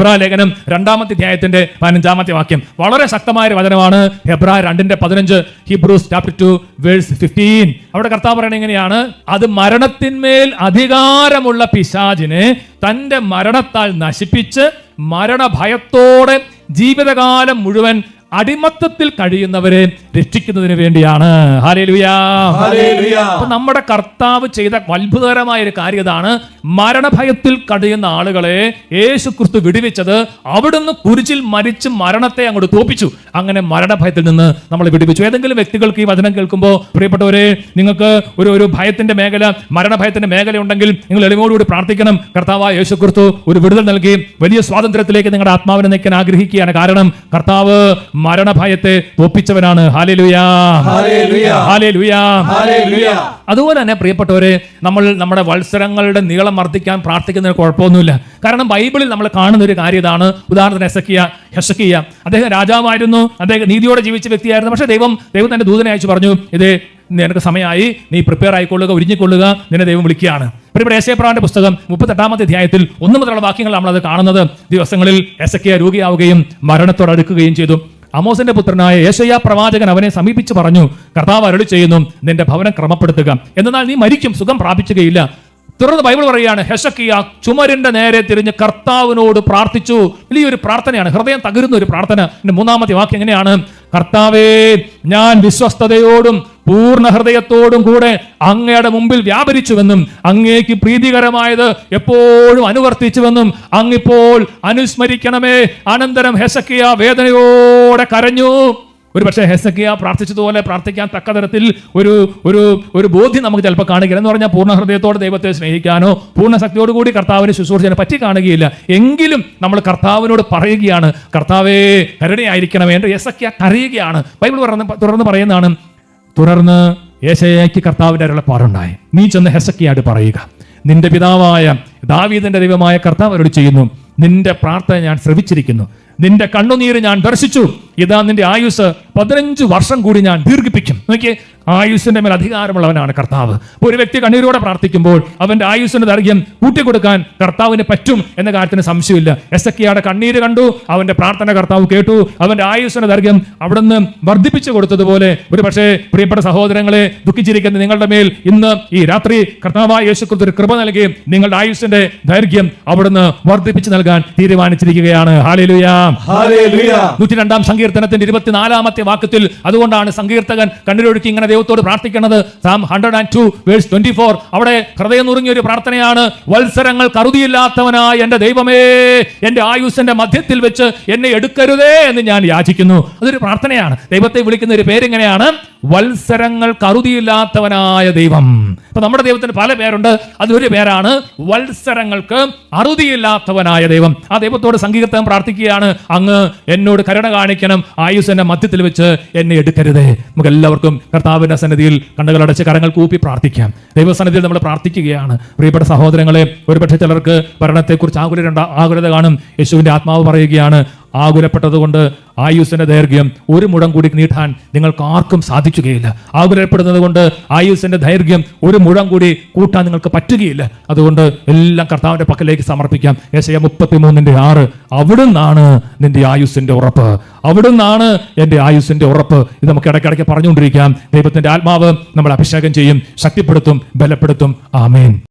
ഹെബ്രായ ലേഖനം 2-ാമത്തെ അധ്യായത്തിന്റെ 15-ാമത്തെ വാക്യം വളരെ ശക്തമായ ഒരു വചനമാണ്. ഹെബ്രായ 2:15, Hebrews chapter 2 verse 15. അവിടെ കർത്താവ് പറയുന്നത് എങ്ങനെയാണ്? അത് മരണത്തിന്മേൽ അധികാരമുള്ള പിശാചിനെ തന്റെ മരണത്താൽ നശിപ്പിച്ച് മരണഭയത്തോടെ ജീവിതകാലം മുഴുവൻ അടിമത്തത്തിൽ കഴിയുന്നവരെ രക്ഷിക്കുന്നതിന് വേണ്ടിയാണ്. ഹല്ലേലൂയാ, ഹല്ലേലൂയാ. അപ്പോൾ നമ്മുടെ കർത്താവ് ചെയ്ത അത്ഭുതകരമായ ഒരു കാര്യം ഇതാണ്. മരണഭയത്തിൽ കഴിയുന്ന ആളുകളെ യേശുക്രിസ്തു വിടുവിച്ചത്. അവിടുന്ന് കുരിശിൽ മരിച്ച് മരണത്തെ അങ്ങോട്ട് തോപ്പിച്ചു. അങ്ങനെ മരണഭയത്തിൽ നിന്ന് നമ്മളെ വിടുവിച്ചു. ഏതെങ്കിലും വ്യക്തികൾക്ക് ഈ വചനം കേൾക്കുമ്പോൾ പ്രിയപ്പെട്ടവരെ, നിങ്ങൾക്ക് ഒരു ഭയത്തിന്റെ മേഖല, മരണഭയത്തിന്റെ മേഖല ഉണ്ടെങ്കിൽ നിങ്ങൾ എളിമയോടുകൂടി പ്രാർത്ഥിക്കണം. കർത്താവായ യേശുക്രിസ്തു ഒരു വിടുതൽ നൽകി വലിയ സ്വാതന്ത്ര്യത്തിലേക്ക് നിങ്ങളുടെ ആത്മാവിനെ നയിക്കാൻ ആഗ്രഹിക്കുകയാണ്. കാരണം കർത്താവ് മരണഭയത്തെ തോപ്പിച്ചവനാണ്. ഹല്ലേലൂയാ, ഹല്ലേലൂയാ, ഹല്ലേലൂയാ, ഹല്ലേലൂയാ. അതുപോലെ തന്നെ പ്രിയപ്പെട്ടവരെ, നമ്മൾ നമ്മുടെ വത്സരങ്ങളുടെ നീളം വർദ്ധിക്കാൻ പ്രാർത്ഥിക്കുന്നതിന് കുഴപ്പമൊന്നുമില്ല. കാരണം ബൈബിളിൽ നമ്മൾ കാണുന്ന ഒരു കാര്യം ഇതാണ്. ഉദാഹരണത്തിന് ഹെസക്കിയ അദ്ദേഹം രാജാവായിരുന്നു, അദ്ദേഹം നീതിയോടെ ജീവിച്ച വ്യക്തിയായിരുന്നു. പക്ഷേ ദൈവം തന്റെ ദൂതനെ അയച്ചു പറഞ്ഞു, ഇത് നിനക്ക് സമയമായി, നീ പ്രിപ്പയർ ആയിക്കൊള്ളുക, ഒരുങ്ങിക്കൊള്ളുക, നിന്നെ ദൈവം വിളിക്കുകയാണ്. ഇവിടെ യെശയ്യാപ്രവാചകന്റെ പുസ്തകം 38-ാമത്തെ അധ്യായത്തിൽ 1 മുതലുള്ള വാക്യങ്ങൾ നമ്മളത് കാണുന്നത്. ദിവസങ്ങളിൽ ഹെസക്കിയ രോഗിയാവുകയും മരണത്തോടടുക്കുകയും ചെയ്തു. ആമോസിന്റെ പുത്രനായ യെശയ്യാ പ്രവാചകൻ അവനെ സമീപിച്ച് പറഞ്ഞു, കർത്താവ് അരുളി ചെയ്യുന്നു, നിന്റെ ഭവനം ക്രമപ്പെടുത്തുക, എന്നാൽ നീ മരിക്കും, സുഖം പ്രാപിക്കുകയില്ല. തുടർന്ന് ബൈബിൾ പറയുകയാണ്, ഹെസക്കിയ ചുമരിന്റെ നേരെ തിരിഞ്ഞ് കർത്താവിനോട് പ്രാർത്ഥിച്ചു. വലിയൊരു പ്രാർത്ഥനയാണ്, ഹൃദയം തകരുന്ന ഒരു പ്രാർത്ഥന. 3-ാമത്തെ വാക്യം എങ്ങനെയാണ്? കർത്താവേ, ഞാൻ വിശ്വസ്തയോടും പൂർണ്ണ ഹൃദയത്തോടും കൂടെ അങ്ങയുടെ മുമ്പിൽ വ്യാപരിച്ചുവെന്നും അങ്ങേക്ക് പ്രീതികരമായത് എപ്പോഴും അനുവർത്തിച്ചുവെന്നും അങ്ങിപ്പോൾ അനുസ്മരിക്കണമേ. അനന്തരം ഹെസക്കിയ വേദനയോടെ കരഞ്ഞു. ഒരു പക്ഷേ ഹെസക്കിയ പ്രാർത്ഥിച്ചതുപോലെ പ്രാർത്ഥിക്കാൻ തക്ക തരത്തിൽ ഒരു ബോധ്യം നമുക്ക് ചിലപ്പോൾ കാണുകയില്ല. എന്ന് പറഞ്ഞാൽ പൂർണ്ണ ഹൃദയത്തോടെ ദൈവത്തെ സ്നേഹിക്കാനോ പൂർണ്ണ ശക്തിയോടുകൂടി കർത്താവിനെ ശുശ്രൂഷിക്കാനോ പറ്റി കാണുകയില്ല. എങ്കിലും നമ്മൾ കർത്താവിനോട് പറയുകയാണ്, കർത്താവേ കരുണയായിരിക്കണമേ എന്ന് ഹെസക്കിയ കരയുകയാണ്. ബൈബിൾ തുടർന്ന് പറയുന്നതാണ്, തുടർന്ന് യെശയ്യായ്ക്ക് കർത്താവിന്റെ അരുളപ്പാടുണ്ടായി, നീ ചെന്ന് ഹെസക്കിയായിട്ട് പറയുക, നിന്റെ പിതാവായ ദാവീദിന്റെ ദൈവമായ കർത്താവ് അരുളി ചെയ്യുന്നു, നിന്റെ പ്രാർത്ഥന ഞാൻ ശ്രവിച്ചിരിക്കുന്നു, നിന്റെ കണ്ണുനീര് ഞാൻ ദർശിച്ചു, ഇതാ നിന്റെ ആയുസ് 15 വർഷം കൂടി ഞാൻ ദീർഘിപ്പിക്കും. നോക്കിയേ, ആയുസിന്റെ മേൽ അധികാരമുള്ളവനാണ് കർത്താവ്. അപ്പോൾ ഒരു വ്യക്തി കണ്ണീരോടെ പ്രാർത്ഥിക്കുമ്പോൾ അവന്റെ ആയുസിന്റെ ദൈർഘ്യം കൂട്ടിക്കൊടുക്കാൻ കർത്താവിന് പറ്റും എന്ന കാര്യത്തിന് സംശയമില്ല. ഹെസക്കിയയുടെ കണ്ണീര് കണ്ടു, അവന്റെ പ്രാർത്ഥന കർത്താവ് കേട്ടു, അവന്റെ ആയുസിന്റെ ദൈർഘ്യം അവിടുന്ന് വർദ്ധിപ്പിച്ചു കൊടുത്തതുപോലെ ഒരു പക്ഷേ പ്രിയപ്പെട്ട സഹോദരങ്ങളെ, ദുഃഖിച്ചിരിക്കുന്ന നിങ്ങളുടെ മേൽ ഇന്ന് ഈ രാത്രി കർത്താവായ യേശുക്രിസ്തു ഒരു കൃപ നൽകി നിങ്ങളുടെ ആയുസിന്റെ ദൈർഘ്യം അവിടുന്ന് വർദ്ധിപ്പിച്ചു നൽകാൻ തീരുമാനിച്ചിരിക്കുകയാണ്. ഹല്ലേലൂയാ, ഹല്ലേലൂയാ. 102-ാം സങ്കീർത്തനത്തിന്റെ 24-ാമത്തെ വാക്യത്തിൽ അതുകൊണ്ടാണ് സങ്കീർത്തകൻ കണ്ണീരൊഴുക്കി ഇങ്ങനെ ദൈവത്തോട് പ്രാർത്ഥിക്കുന്നത്. Psalm 102 verse 24. അവിടെ ഹൃദയം നുറുങ്ങിയ ഒരു പ്രാർത്ഥനയാണ്. വത്സരങ്ങൾ കറുതിയില്ലാത്തവനായ എന്റെ ദൈവമേ, എന്റെ ആയുസിന്റെ മധ്യത്തിൽ വെച്ച് എന്നെ എടുക്കരുതേ എന്ന് ഞാൻ യാചിക്കുന്നു. അതൊരു പ്രാർത്ഥനയാണ്. ദൈവത്തെ വിളിക്കുന്ന ഒരു പേരെങ്ങനെയാണ്? വത്സരങ്ങൾ കറുതിയില്ലാത്തവനായ ദൈവം. അപ്പൊ നമ്മുടെ ദൈവത്തിന് പല പേരുണ്ട്. അതൊരു പേരാണ് വത്സരങ്ങൾക്ക് അറുതിയില്ലാത്തവനായ ദൈവം. ആ ദൈവത്തോട് സങ്കീർത്തനം പ്രാർത്ഥിക്കുകയാണ്, അങ്ങ് എന്നോട് കരുണ കാണിക്കണം, ആയുസിന്റെ മധ്യത്തിൽ വെച്ച് എന്നെ എടുക്കരുതേ. നമുക്ക് എല്ലാവർക്കും കർത്താവിന്റെ സന്നിധിയിൽ കണ്ണുകളടച്ച് കരങ്ങൾ കൂപ്പി പ്രാർത്ഥിക്കാം. ദൈവസന്നിധിയിൽ നമ്മൾ പ്രാർത്ഥിക്കുകയാണ്. പ്രിയപ്പെട്ട സഹോദരങ്ങളെ, ഒരുപക്ഷെ ചിലർക്ക് ഭരണത്തെക്കുറിച്ച് ആകുലത കാണും. യേശുവിന്റെ ആത്മാവ് പറയുകയാണ്, ആകുലപ്പെട്ടതുകൊണ്ട് ആയുസിന്റെ ദൈർഘ്യം 1 മുഴം കൂടി നീട്ടാൻ നിങ്ങൾക്ക് ആർക്കും സാധിക്കുകയില്ല. ആകുലപ്പെടുന്നത് കൊണ്ട് ആയുസിന്റെ ദൈർഘ്യം 1 മുഴം കൂടി കൂട്ടാൻ നിങ്ങൾക്ക് പറ്റുകയില്ല. അതുകൊണ്ട് എല്ലാം കർത്താവിന്റെ പക്കലേക്ക് സമർപ്പിക്കാം. യെശയ്യാ 33:6, അവിടുന്നാണ് നിന്റെ ആയുസിന്റെ ഉറപ്പ്, അവിടുന്നാണ് എന്റെ ആയുസിന്റെ ഉറപ്പ്. ഇത് നമുക്ക് ഇടയ്ക്കിടയ്ക്ക് പറഞ്ഞുകൊണ്ടിരിക്കാം. ദൈവത്തിന്റെ ആത്മാവ് നമ്മൾ അഭിഷേകം ചെയ്യും, ശക്തിപ്പെടുത്തും, ബലപ്പെടുത്തും. ആമേൻ.